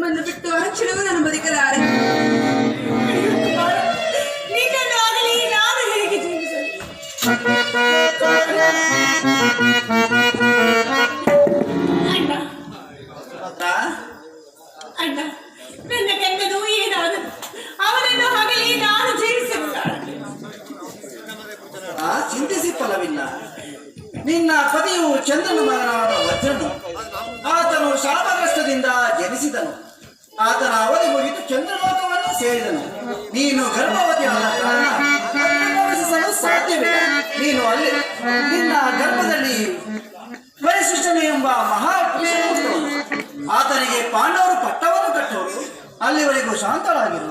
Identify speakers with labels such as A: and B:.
A: ನಿಮ್ಮನ್ನು ಬಿಟ್ಟು ಆ ಕ್ಷಣವೂ ನಾನು ಬದುಕಲಾರೆ.
B: ನಿನ್ನನ್ನು ಆಗಲಿ ನಾನು ಹೇಗೆ ಜೀವಿಸಲಿ? ಅಣ್ಣ, ನನ್ನ ಗಂಡನು ಏನಾದ ಅವನನ್ನು ಆಗಲಿ ನಾನು ಜೀವಿಸಲಿಲ್ಲ.
C: ಚಿಂತಿಸಿ ಫಲವಿಲ್ಲ. ನಿನ್ನ ಪತಿಯು ಚಂದ್ರನ ಮಗನಾದ ವಜ್ರನು. ಆತನು ಶಾಪಗ್ರಸ್ತದಿಂದ ಜನಿಸಿದನು. ಆತನ ಅವಧಿ ಮುಗಿದು ಚಂದ್ರಲೋಕವನ್ನು ಸೇರಿದನು. ನೀನು ಗರ್ಭವತಿಯಾದ ಕಾರಣ ಪ್ರವೇಶಿಸಲು ಸಾಧ್ಯವಿಲ್ಲ. ನೀನು ಅಲ್ಲಿ ನಿನ್ನ ಗರ್ಭದಲ್ಲಿ ಪರಿಶಿಷ್ಟನು ಎಂಬ ಮಹಾಪುರುಷನು. ಆತನಿಗೆ ಪಾಂಡವರು ಪಟ್ಟವನ್ನು ಕಟ್ಟುವರು. ಅಲ್ಲಿವರೆಗೂ ಶಾಂತರಾಗಿರು.